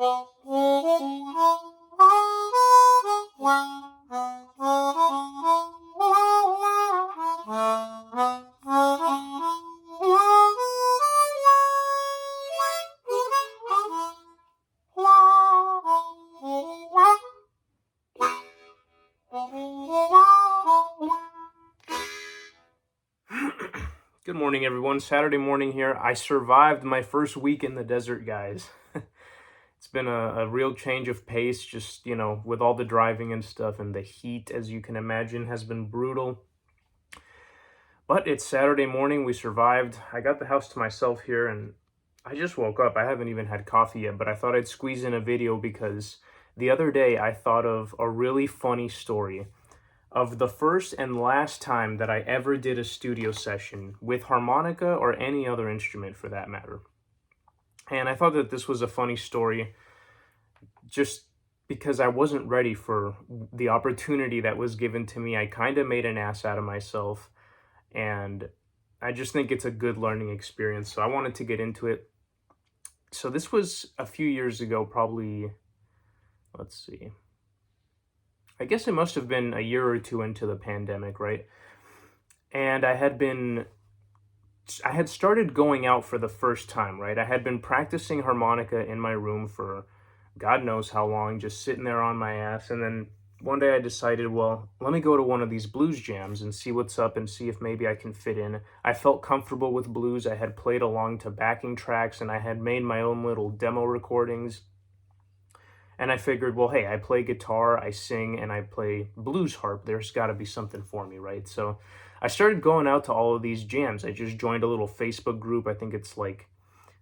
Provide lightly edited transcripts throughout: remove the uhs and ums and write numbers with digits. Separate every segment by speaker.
Speaker 1: Good morning, everyone. Saturday morning here. I survived my first week in the desert, guys. It's been a real change of pace, just, with all the driving and stuff, and the heat, as you can imagine, has been brutal. But it's Saturday morning. We survived. I got the house to myself here, and I just woke up. I haven't even had coffee yet, but I thought I'd squeeze in a video because the other day I thought of a really funny story of the first and last time that I ever did a studio session with harmonica or any other instrument for that matter. And I thought that this was a funny story just because I wasn't ready for the opportunity that was given to me. I kind of made an ass out of myself, and I just think it's a good learning experience. So I wanted to get into it. So this was a few years ago, probably, let's see. I guess it must have been a year or two into the pandemic, right? And I had started going out for the first time, right? I had been practicing harmonica in my room for God knows how long, just sitting there on my ass. And then one day I decided, well, let me go to one of these blues jams and see what's up and see if maybe I can fit in. I felt comfortable with blues. I had played along to backing tracks and I had made my own little demo recordings. And I figured, well, hey, I play guitar, I sing, and I play blues harp. There's got to be something for me, right? So I started going out to all of these jams. I just joined a little Facebook group. I think it's like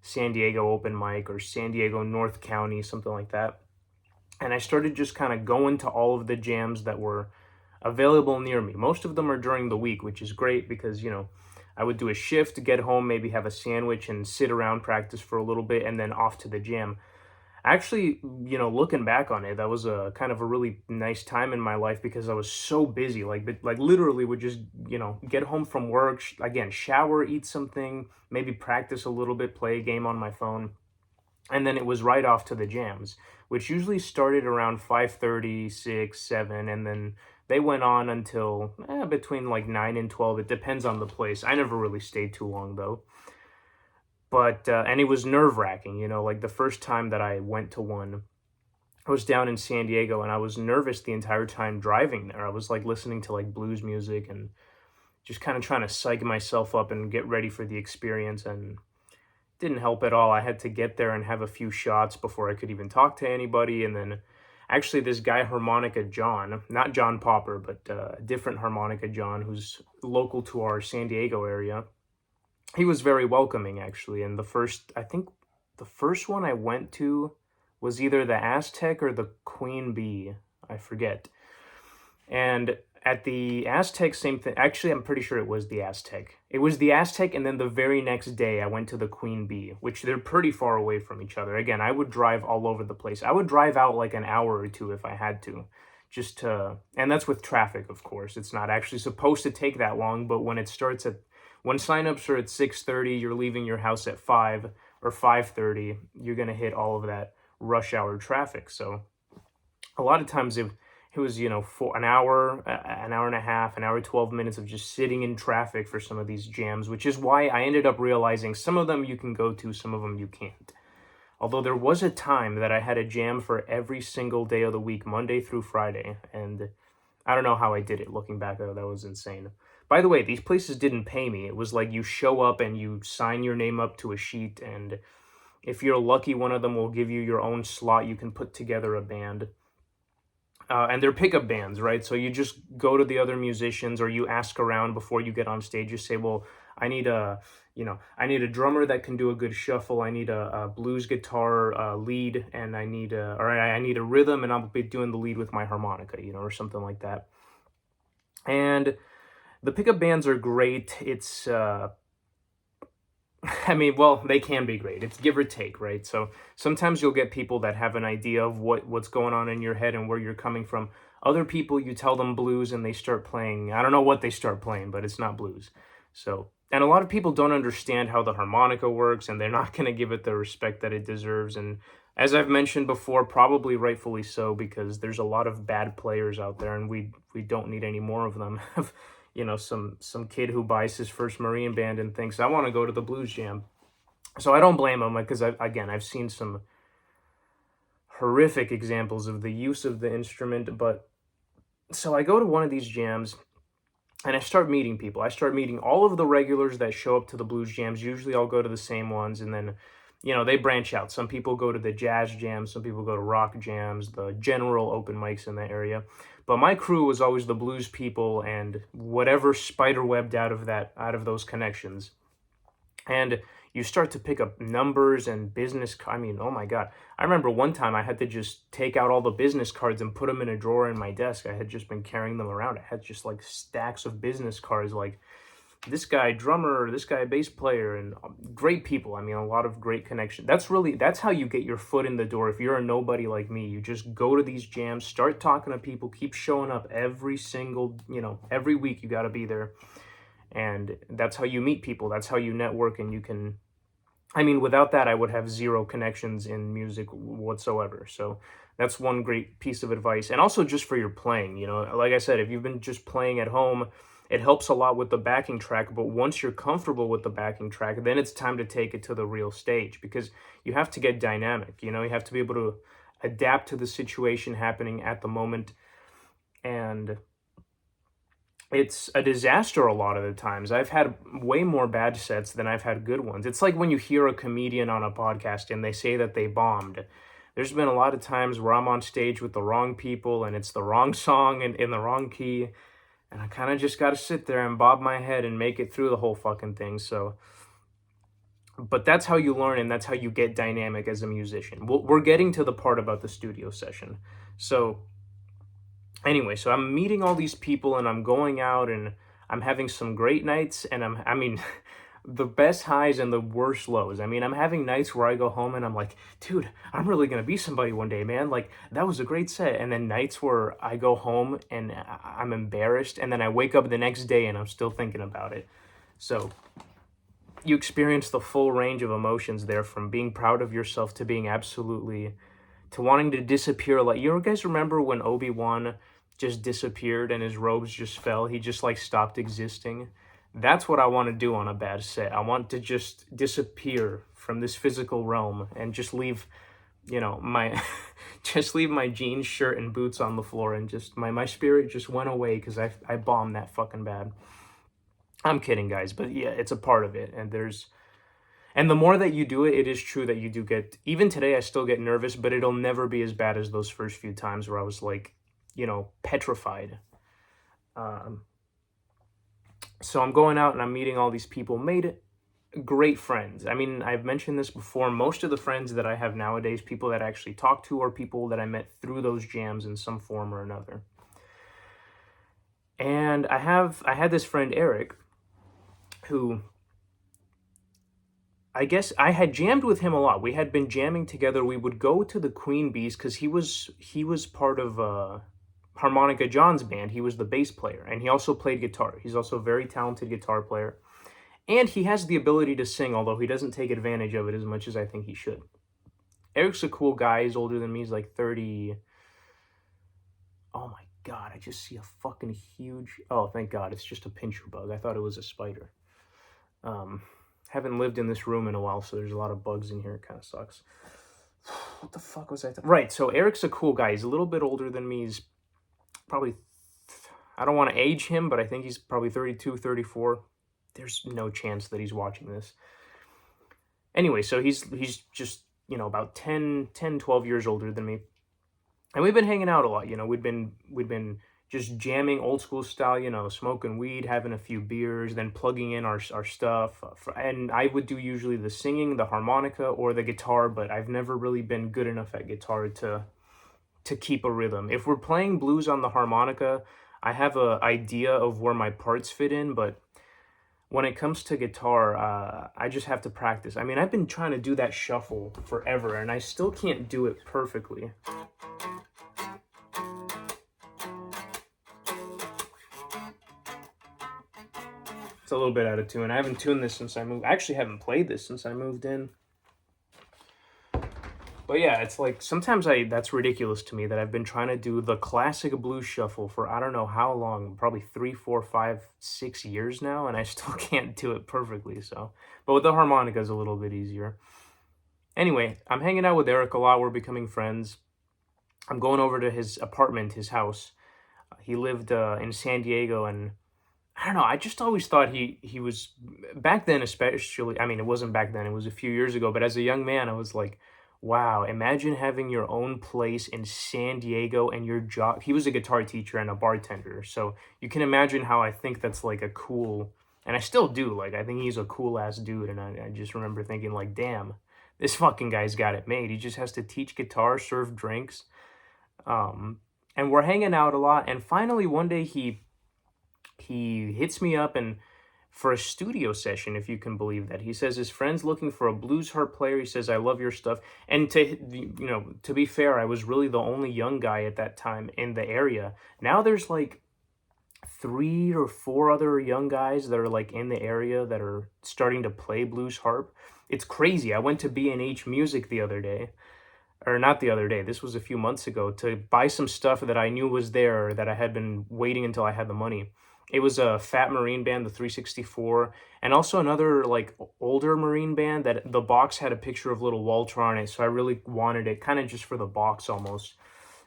Speaker 1: San Diego Open Mic or San Diego North County, something like that. And I started just kind of going to all of the jams that were available near me. Most of them are during the week, which is great because, I would do a shift, get home, maybe have a sandwich and sit around, practice for a little bit, and then off to the jam. Actually, looking back on it, that was a kind of a really nice time in my life because I was so busy. Like literally would just, get home from work, again, shower, eat something, maybe practice a little bit, play a game on my phone. And then it was right off to the jams, which usually started around 5:30, 6, 7, and then they went on until between like 9 and 12. It depends on the place. I never really stayed too long, though. But, and it was nerve-wracking, like the first time that I went to one, I was down in San Diego and I was nervous the entire time driving there. I was like listening to like blues music and just kind of trying to psych myself up and get ready for the experience, and it didn't help at all. I had to get there and have a few shots before I could even talk to anybody. And then actually this guy Harmonica John, not John Popper, but a different Harmonica John who's local to our San Diego area, he was very welcoming, actually. And I think the first one I went to was either the Aztec or the Queen Bee. I forget. And at the Aztec, same thing. Actually, I'm pretty sure it was the Aztec. It was the Aztec, and then the very next day, I went to the Queen Bee, which they're pretty far away from each other. Again, I would drive all over the place. I would drive out like an hour or two if I had to, and that's with traffic, of course. It's not actually supposed to take that long, but when signups are at 6:30, you're leaving your house at 5 or 5:30, you're going to hit all of that rush hour traffic. So a lot of times it was, for an hour and a half, an hour, 12 minutes of just sitting in traffic for some of these jams, which is why I ended up realizing some of them you can go to, some of them you can't. Although there was a time that I had a jam for every single day of the week, Monday through Friday, and I don't know how I did it. Looking back, that was insane. By the way, these places didn't pay me. It was like you show up and you sign your name up to a sheet, and if you're lucky, one of them will give you your own slot. You can put together a band. And they're pickup bands, right? So you just go to the other musicians or you ask around before you get on stage. You say, well, I need a drummer that can do a good shuffle. I need a blues guitar lead, and I need a rhythm, and I'll be doing the lead with my harmonica, or something like that. And the pickup bands are great. It's, they can be great. It's give or take, right? So sometimes you'll get people that have an idea of what's going on in your head and where you're coming from. Other people, you tell them blues and they start playing, I don't know what they start playing, but it's not blues. So And a lot of people don't understand how the harmonica works, and they're not going to give it the respect that it deserves. And as I've mentioned before, probably rightfully so, because there's a lot of bad players out there, and we don't need any more of them. You know, some kid who buys his first Marine band and thinks, I want to go to the blues jam. So I don't blame him, because I've seen some horrific examples of the use of the instrument. But so I go to one of these jams, and I start meeting people. I start meeting all of the regulars that show up to the blues jams. Usually I'll go to the same ones, and then, you know, they branch out. Some people go to the jazz jams, some people go to rock jams, the general open mics in the area. But my crew was always the blues people and whatever spiderwebbed out of those connections. And you start to pick up numbers and business. I mean, oh my God. I remember one time I had to just take out all the business cards and put them in a drawer in my desk. I had just been carrying them around. I had just like stacks of business cards, like this guy drummer, this guy bass player, and great people. I mean, a lot of great connection. That's how you get your foot in the door. If you're a nobody like me, you just go to these jams, start talking to people, keep showing up every single, every week you got to be there. And that's how you meet people. That's how you network, and you can, I mean, without that, I would have zero connections in music whatsoever. So that's one great piece of advice. And also just for your playing, like I said, if you've been just playing at home, it helps a lot with the backing track. But once you're comfortable with the backing track, then it's time to take it to the real stage, because you have to get dynamic. You have to be able to adapt to the situation happening at the moment. And it's a disaster a lot of the times. I've had way more bad sets than I've had good ones. It's like when you hear a comedian on a podcast and they say that they bombed. There's been a lot of times where I'm on stage with the wrong people and it's the wrong song and in the wrong key. And I kind of just got to sit there and bob my head and make it through the whole fucking thing. But that's how you learn, and that's how you get dynamic as a musician. We're getting to the part about the studio session. So anyway, so I'm meeting all these people, and I'm going out, and I'm having some great nights, and I mean, the best highs and the worst lows. I mean, I'm having nights where I go home and I'm like, dude, I'm really going to be somebody one day, man. Like, that was a great set. And then nights where I go home and I'm embarrassed, and then I wake up the next day and I'm still thinking about it. So you experience the full range of emotions there, from being proud of yourself to being to wanting to disappear. Like, you guys remember when Obi-Wan just disappeared and his robes just fell? He just like stopped existing. That's what I want to do on a bad set. I want to just disappear from this physical realm and just leave, my just leave my jeans, shirt, and boots on the floor, and just my spirit just went away because I bombed that fucking bad. I'm kidding, guys, but yeah, it's a part of it. And the more that you do it, it is true that you do get, even today I still get nervous, but it'll never be as bad as those first few times where I was like, petrified. So I'm going out and I'm meeting all these people, made great friends. I mean, I've mentioned this before. Most of the friends that I have nowadays, people that I actually talk to, are people that I met through those jams in some form or another. And I had this friend, Eric, who I guess I had jammed with him a lot. We had been jamming together. We would go to the Queen Bees because he was part of Harmonica John's band. He was the bass player, and he also played guitar. He's also a very talented guitar player. And he has the ability to sing, although he doesn't take advantage of it as much as I think he should. Eric's a cool guy. He's older than me. He's like 30. Oh my God, I just see a fucking huge... Oh, thank God, it's just a pincher bug. I thought it was a spider. Haven't lived in this room in a while, so there's a lot of bugs in here. It kind of sucks. What the fuck was I... Right, so Eric's a cool guy. He's a little bit older than me. He's probably... I don't want to age him, but I think he's probably 32, 34. There's no chance that he's watching this. Anyway, so he's just, about 10, 12 years older than me. And we've been hanging out a lot, we'd been just jamming old school style, smoking weed, having a few beers, then plugging in our stuff. And I would do usually the singing, the harmonica, or the guitar, but I've never really been good enough at guitar to keep a rhythm. If we're playing blues on the harmonica, I have an idea of where my parts fit in, but when it comes to guitar, I just have to practice. I mean, I've been trying to do that shuffle forever, and I still can't do it perfectly. It's a little bit out of tune. I haven't tuned this since I moved. I actually haven't played this since I moved in. But yeah, it's like sometimes that's ridiculous to me that I've been trying to do the classic blues shuffle for I don't know how long, probably 3, 4, 5, 6 years now, and I still can't do it perfectly. So, but with the harmonica is a little bit easier. Anyway, I'm hanging out with Eric a lot. We're becoming friends. I'm going over to his apartment, his house. He lived in San Diego, and I don't know. I just always thought he was back then, especially. I mean, it wasn't back then; it was a few years ago. But as a young man, I was like, "Wow! Imagine having your own place in San Diego and your job." He was a guitar teacher and a bartender, so you can imagine how I think that's like a cool, and I still do. Like, I think he's a cool ass dude, and I just remember thinking, like, "Damn, this fucking guy's got it made." He just has to teach guitar, serve drinks, and we're hanging out a lot. And finally, one day he hits me up and for a studio session, if you can believe that. He says his friend's looking for a blues harp player. He says, I love your stuff. And to be fair, I was really the only young guy at that time in the area. Now there's like 3 or 4 other young guys that are like in the area that are starting to play blues harp. It's crazy. I went to B&H Music the other day, or not the other day, this was a few months ago, to buy some stuff that I knew was there that I had been waiting until I had the money. It was a Fat Marine band, the 364, and also another like older Marine band that the box had a picture of little Walter on it, so I really wanted it, kind of just for the box almost.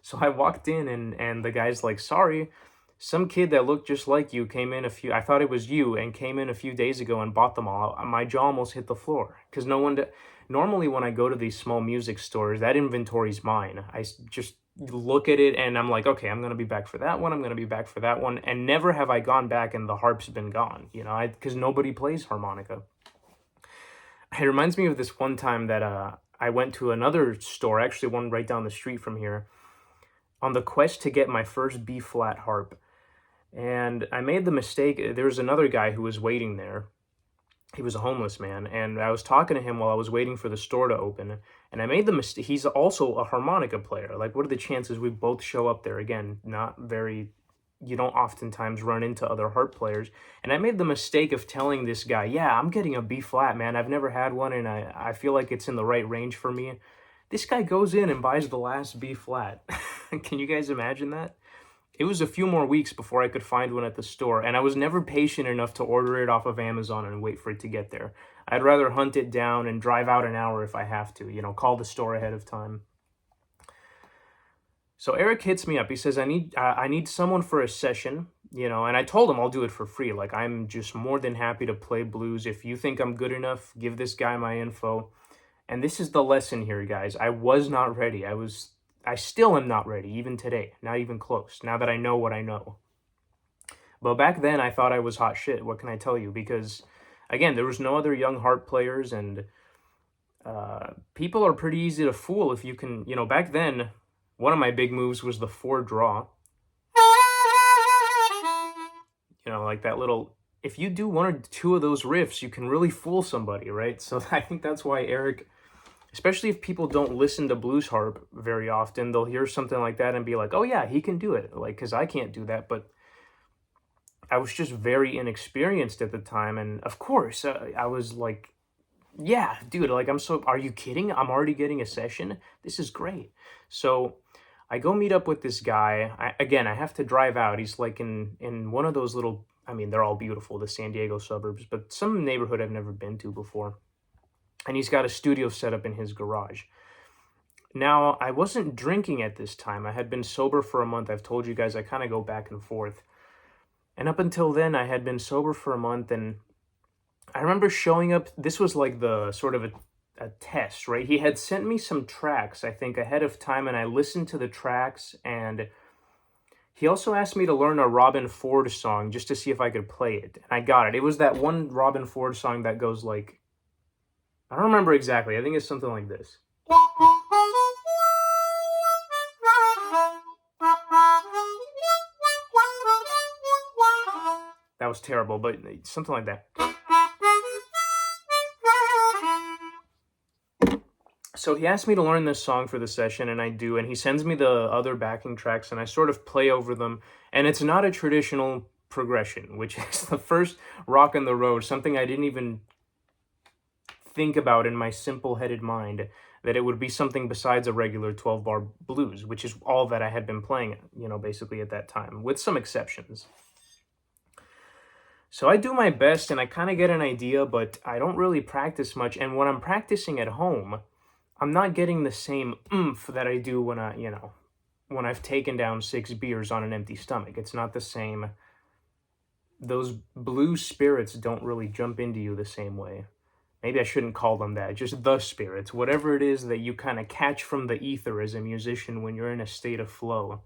Speaker 1: So I walked in and the guy's like, sorry, some kid that looked just like you came in I thought it was you, and came in a few days ago and bought them all. My jaw almost hit the floor, because normally when I go to these small music stores, that inventory's mine. I just look at it and I'm like, okay, I'm going to be back for that one. I'm going to be back for that one. And never have I gone back and the harp's been gone, because nobody plays harmonica. It reminds me of this one time that I went to another store, actually one right down the street from here, on the quest to get my first B flat harp. And I made the mistake. There was another guy who was waiting there. He was a homeless man, and I was talking to him while I was waiting for the store to open, and I made the mistake. He's also a harmonica player. Like, what are the chances we both show up there? Again, not very, you don't oftentimes run into other harp players. And I made the mistake of telling this guy, yeah, I'm getting a B flat, man. I've never had one, and I feel like it's in the right range for me. This guy goes in and buys the last B flat. Can you guys imagine that? It was a few more weeks before I could find one at the store, and I was never patient enough to order it off of Amazon and wait for it to get there. I'd rather hunt it down and drive out an hour if I have to, call the store ahead of time. So Eric hits me up. He says, I need someone for a session, and I told him I'll do it for free. Like, I'm just more than happy to play blues. If you think I'm good enough, give this guy my info. And this is the lesson here, guys. I was not ready. I still am not ready, even today. Not even close, now that I know what I know. But back then, I thought I was hot shit. What can I tell you? Because, again, there was no other young harp players, and people are pretty easy to fool if you can... back then, one of my big moves was the 4 draw. Like that little... If you do 1 or 2 of those riffs, you can really fool somebody, right? So I think that's why Eric... Especially if people don't listen to blues harp very often, they'll hear something like that and be like, oh yeah, he can do it. Like, because I can't do that. But I was just very inexperienced at the time. And of course, I was like, yeah, dude, like, are you kidding? I'm already getting a session. This is great. So I go meet up with this guy. I have to drive out. He's like in one of those little, I mean, they're all beautiful, the San Diego suburbs, but some neighborhood I've never been to before. And he's got a studio set up in his garage. Now, I wasn't drinking at this time. I had been sober for a month. I've told you guys I kind of go back and forth. And up until then, I had been sober for a month. And I remember showing up. This was like the sort of a test, right? He had sent me some tracks, I think, ahead of time. And I listened to the tracks. And he also asked me to learn a Robin Ford song just to see if I could play it. And I got it. It was that one Robin Ford song that goes like... I don't remember exactly. I think it's something like this. That was terrible, but something like that. So he asked me to learn this song for the session, and I do, and he sends me the other backing tracks, and I sort of play over them. And it's not a traditional progression, which is the first rock in the road, something I didn't even think about in my simple-headed mind, that it would be something besides a regular 12-bar blues, which is all that I had been playing, basically at that time, with some exceptions. So I do my best and I kind of get an idea, but I don't really practice much. And when I'm practicing at home, I'm not getting the same oomph that I do when when I've taken down 6 beers on an empty stomach. It's not the same. Those blues spirits don't really jump into you the same way. Maybe I shouldn't call them that, just the spirits. Whatever it is that you kind of catch from the ether as a musician when you're in a state of flow.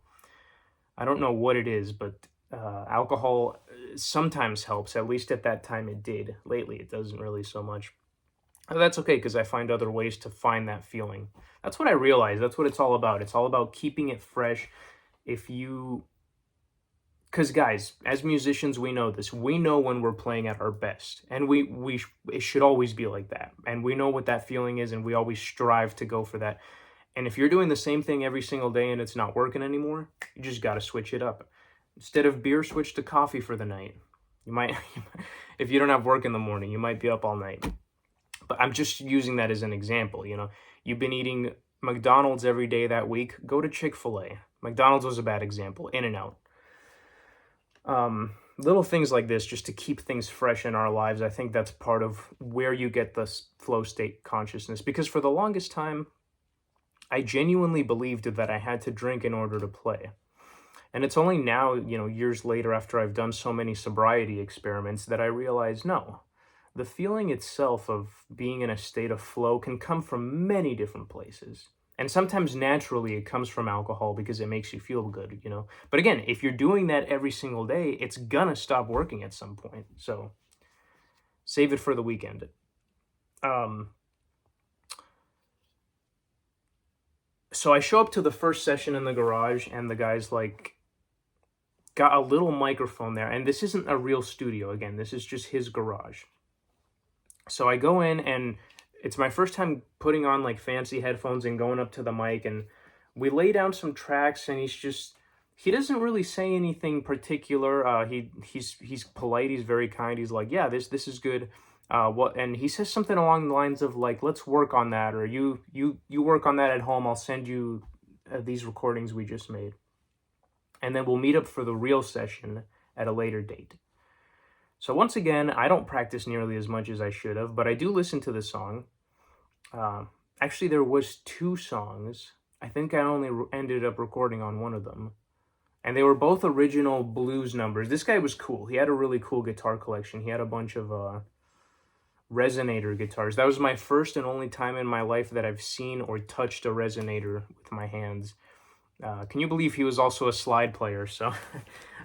Speaker 1: I don't know what it is, but alcohol sometimes helps. At least at that time it did. Lately it doesn't really so much. But that's okay, because I find other ways to find that feeling. That's what I realized. That's what it's all about. It's all about keeping it fresh. Because guys, as musicians, we know this. We know when we're playing at our best, and it should always be like that. And we know what that feeling is, and we always strive to go for that. And if you're doing the same thing every single day and it's not working anymore, you just got to switch it up. Instead of beer, switch to coffee for the night. You might, if you don't have work in the morning, you might be up all night. But I'm just using that as an example. You've been eating McDonald's every day that week. Go to Chick-fil-A. McDonald's was a bad example. In-N-Out. Little things like this, just to keep things fresh in our lives. I think that's part of where you get the flow state consciousness. Because for the longest time, I genuinely believed that I had to drink in order to play. And it's only now, years later, after I've done so many sobriety experiments, that I realize, no, the feeling itself of being in a state of flow can come from many different places. And sometimes naturally it comes from alcohol because it makes you feel good, But again, if you're doing that every single day, it's gonna stop working at some point. So save it for the weekend. So I show up to the first session in the garage, and the guy's got a little microphone there. And this isn't a real studio. Again, this is just his garage. So I go in, and it's my first time putting on fancy headphones and going up to the mic, and we lay down some tracks, and he doesn't really say anything particular. He's polite, he's very kind. He's like, yeah, this is good. And he says something along the lines of let's work on that, or you work on that at home. I'll send you these recordings we just made, and then we'll meet up for the real session at a later date. So once again, I don't practice nearly as much as I should have, but I do listen to the song. Actually, there was 2 songs. I think I only ended up recording on one of them. And they were both original blues numbers. This guy was cool. He had a really cool guitar collection. He had a bunch of resonator guitars. That was my first and only time in my life that I've seen or touched a resonator with my hands. Can you believe he was also a slide player? So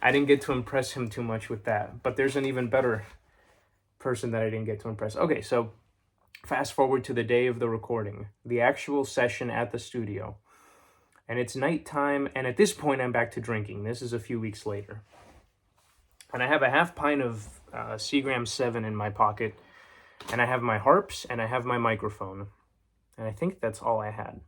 Speaker 1: I didn't get to impress him too much with that. But there's an even better person that I didn't get to impress. Okay, so fast forward to the day of the recording, the actual session at the studio. And it's nighttime, and at this point I'm back to drinking. This is a few weeks later. And I have a half pint of Seagram 7 in my pocket, and I have my harps, and I have my microphone. And I think that's all I had.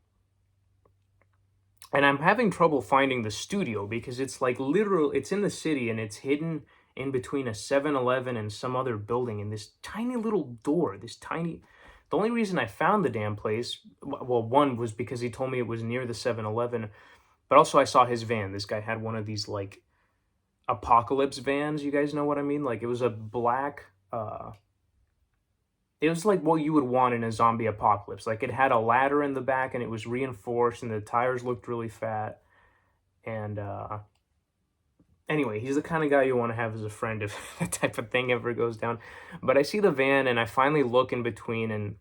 Speaker 1: And I'm having trouble finding the studio because it's it's in the city, and it's hidden in between a 7-Eleven and some other building in this tiny little door, The only reason I found the damn place, well, one was because he told me it was near the 7-Eleven, but also I saw his van. This guy had one of these apocalypse vans, you guys know what I mean? It was a black, it was what you would want in a zombie apocalypse. It had a ladder in the back, and it was reinforced, and the tires looked really fat. And anyway, he's the kind of guy you want to have as a friend if that type of thing ever goes down. But I see the van, and I finally look in between, and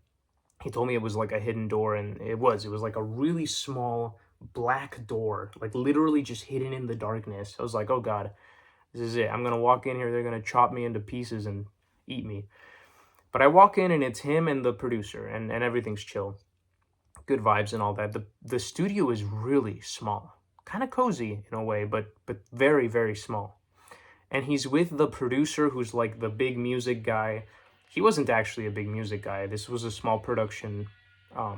Speaker 1: he told me it was a hidden door, and it was a really small black door, literally just hidden in the darkness. I was like, oh God, this is it. I'm going to walk in here, they're going to chop me into pieces and eat me. But I walk in, and it's him and the producer, and everything's chill. Good vibes and all that. The studio is really small. Kind of cozy in a way, but very, very small. And he's with the producer, who's the big music guy. He wasn't actually a big music guy. This was a small production. I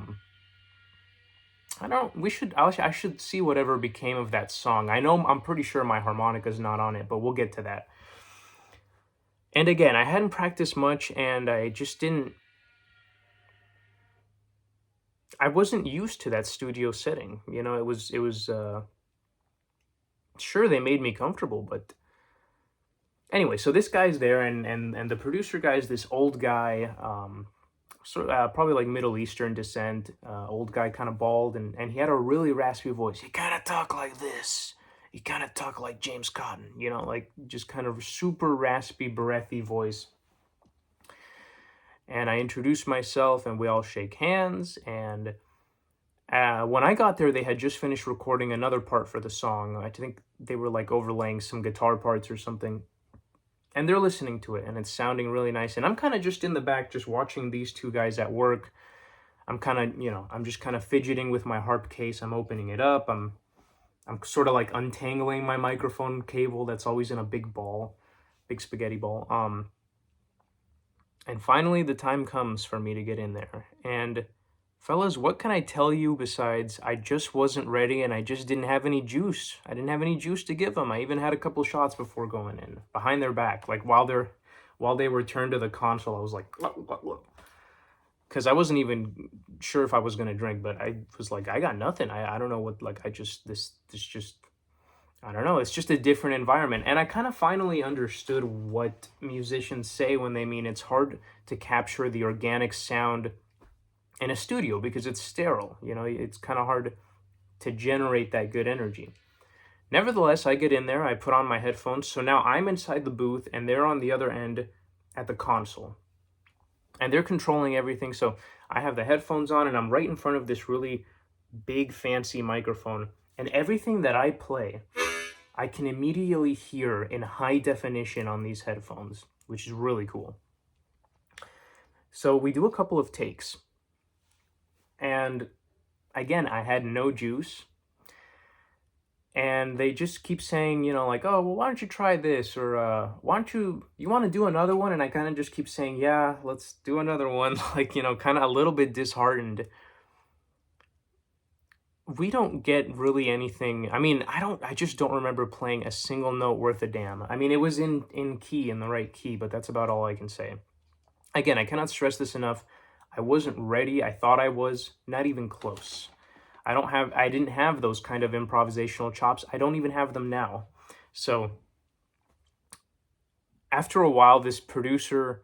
Speaker 1: should see whatever became of that song. I'm pretty sure my harmonica's not on it, but we'll get to that. And again, I hadn't practiced much, and I just didn't, I wasn't used to that studio setting. You know, sure, they made me comfortable, but anyway, so this guy's there, and the producer guy is this old guy, probably like Middle Eastern descent, old guy, kind of bald, and he had a really raspy voice. He kind of talked like this. He kind of talked like James Cotton, you know, like just kind of super raspy, breathy voice. And I introduced myself, and we all shake hands. And when I got there, they had just finished recording another part for the song. I think they were like overlaying some guitar parts or something. And they're listening to it, and it's sounding really nice. And I'm kind of just in the back, just watching these two guys at work. I'm kind of, you know, I'm just kind of fidgeting with my harp case. I'm opening it up. I'm sort of like untangling my microphone cable that's always in a big ball, big spaghetti ball. And finally, the time comes for me to get in there. And fellas, what can I tell you besides I just wasn't ready, and I just didn't have any juice. I didn't have any juice to give them. I even had a couple shots before going in, behind their back, like while they were turned to the console. I was like, because I wasn't even sure if I was gonna drink, but I was like, I got nothing. I don't know what, like, I just this just, I don't know. It's just a different environment. And I kind of finally understood what musicians say when they mean it's hard to capture the organic sound in a studio because it's sterile. You know, it's kind of hard to generate that good energy. Nevertheless, I get in there, I put on my headphones. So now I'm inside the booth, and they're on the other end at the console. And they're controlling everything. So I have the headphones on, and I'm right in front of this really big, fancy microphone. And everything that I play, I can immediately hear in high definition on these headphones, which is really cool. So we do a couple of takes. And again, I had no juice. And they just keep saying, you know, like, oh, well, why don't you try this? Or why don't you want to do another one? And I kind of just keep saying, yeah, let's do another one. Like, you know, kind of a little bit disheartened. We don't get really anything. I mean, I just don't remember playing a single note worth a damn. I mean, it was in key, in the right key, but that's about all I can say. Again, I cannot stress this enough. I wasn't ready. I thought I was, not even close. I didn't have those kind of improvisational chops. I don't even have them now. So after a while, this producer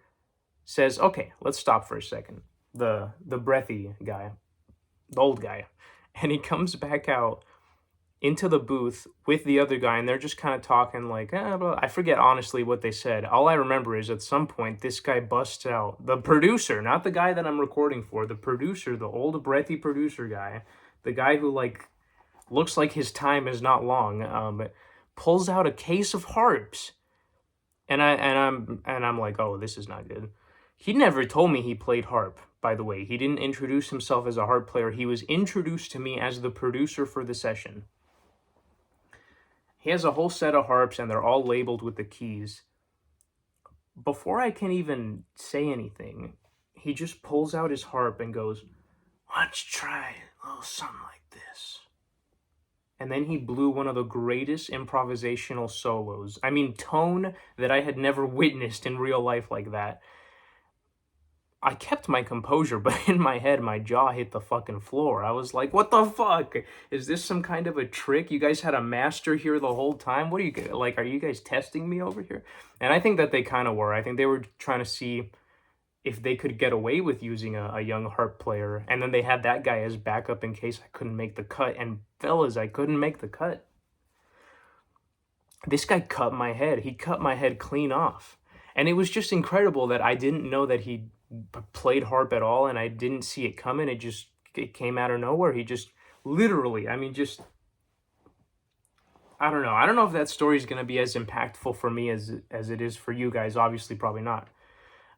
Speaker 1: says, okay, let's stop for a second. The breathy guy, the old guy. And he comes back out into the booth with the other guy, and they're just kind of talking like, I forget honestly what they said. All I remember is at some point, this guy busts out, the producer, not the guy that I'm recording for, the producer, the old breathy producer guy, the guy who like looks like his time is not long, pulls out a case of harps, and I'm like, oh, this is not good. He never told me he played harp, by the way. He didn't introduce himself as a harp player. He was introduced to me as the producer for the session. He has a whole set of harps, and they're all labeled with the keys. Before I can even say anything, he just pulls out his harp and goes, why don't you try a little something like this? And then he blew one of the greatest improvisational solos. I mean, tone that I had never witnessed in real life like that. I kept my composure, but in my head, my jaw hit the fucking floor. I was like, what the fuck? Is this some kind of a trick? You guys had a master here the whole time? What are you, like, are you guys testing me over here? And I think that they kind of were. I think they were trying to see if they could get away with using a young harp player. And then they had that guy as backup in case I couldn't make the cut. And fellas, I couldn't make the cut. This guy cut my head. He cut my head clean off. And it was just incredible that I didn't know that he played harp at all, and I didn't see it coming. It came out of nowhere. He just literally, I mean, just, I don't know. I don't know if that story is going to be as impactful for me as it is for you guys. Obviously, probably not.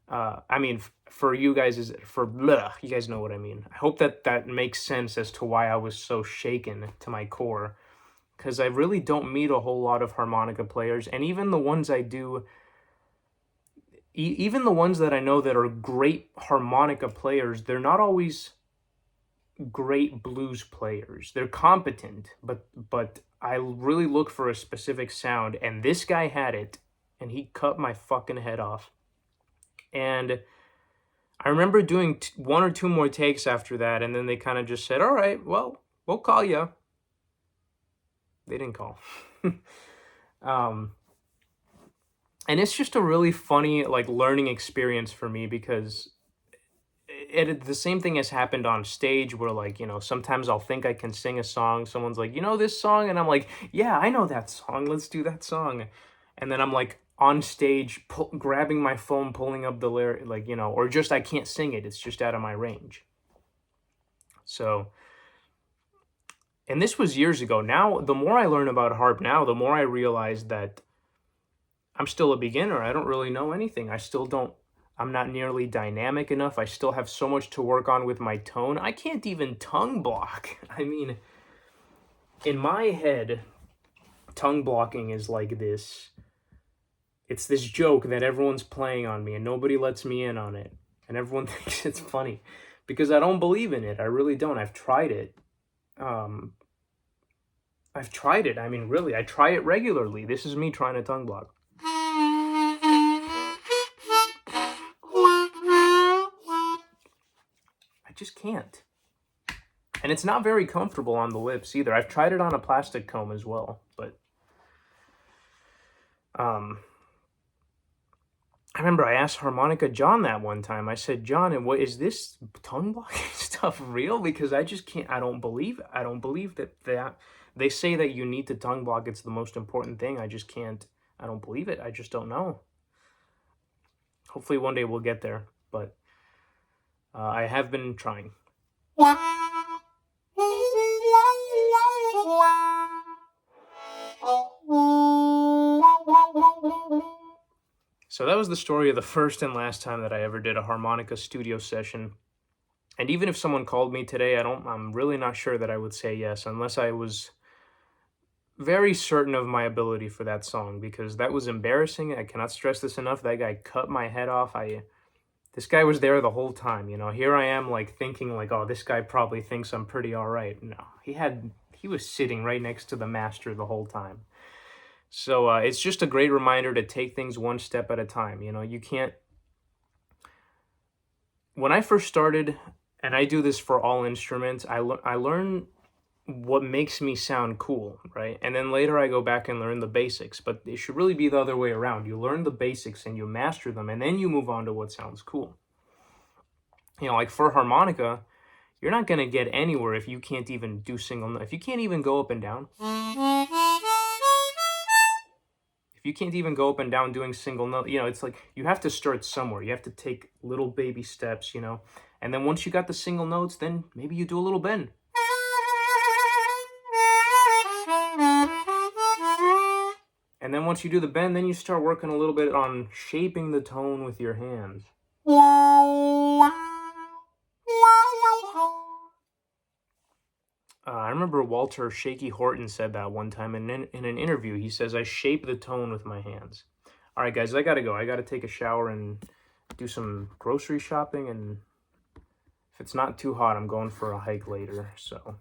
Speaker 1: I mean, for you guys, you guys know what I mean. I hope that makes sense as to why I was so shaken to my core, because I really don't meet a whole lot of harmonica players, and even the ones I do, even the ones that I know that are great harmonica players, they're not always great blues players. They're competent, but I really look for a specific sound, and this guy had it, and he cut my fucking head off. And I remember doing one or two more takes after that, and then they kind of just said, all right, well, we'll call you. They didn't call. And it's just a really funny, like, learning experience for me, because the same thing has happened on stage where, like, you know, sometimes I'll think I can sing a song. Someone's like, you know this song? And I'm like, yeah, I know that song. Let's do that song. And then I'm like on stage, grabbing my phone, pulling up the lyric, like, you know, or just I can't sing it. It's just out of my range. So, and this was years ago. Now, the more I learn about harp now, the more I realize that I'm still a beginner. I don't really know anything. I'm not nearly dynamic enough. I still have so much to work on with my tone. I can't even tongue block. I mean, in my head, tongue blocking is like this. It's this joke that everyone's playing on me and nobody lets me in on it. And everyone thinks it's funny because I don't believe in it. I really don't. I've tried it. I mean, really, I try it regularly. This is me trying to tongue block. I just can't. And it's not very comfortable on the lips either. I've tried it on a plastic comb as well, but I remember I asked Harmonica John that one time. I said, John, and what is this tongue blocking stuff real? Because I just can't, I don't believe that they say that you need to tongue block. It's the most important thing. I just can't, I don't believe it. I just don't know. Hopefully one day we'll get there, but I have been trying. So that was the story of the first and last time that I ever did a harmonica studio session. And even if someone called me today, I'm really not sure that I would say yes, unless I was very certain of my ability for that song, because that was embarrassing. I cannot stress this enough. That guy cut my head off. This guy was there the whole time, you know. Here I am, like, thinking, like, oh, this guy probably thinks I'm pretty all right. No, he was sitting right next to the master the whole time. So it's just a great reminder to take things one step at a time. You know, you can't... When I first started, and I do this for all instruments, I learn what makes me sound cool, right? And then later I go back and learn the basics, but it should really be the other way around. You learn the basics and you master them, and then you move on to what sounds cool. You know, like for harmonica, you're not going to get anywhere if you can't even do single notes. If you can't even go up and down. If you can't even go up and down doing single note, you know, it's like you have to start somewhere. You have to take little baby steps, you know. And then once you got the single notes, then maybe you do a little bend. And then once you do the bend, then you start working a little bit on shaping the tone with your hands. I remember Walter Shaky Horton said that one time in an interview. He says, I shape the tone with my hands. All right, guys, I got to go. I got to take a shower and do some grocery shopping. And if it's not too hot, I'm going for a hike later. So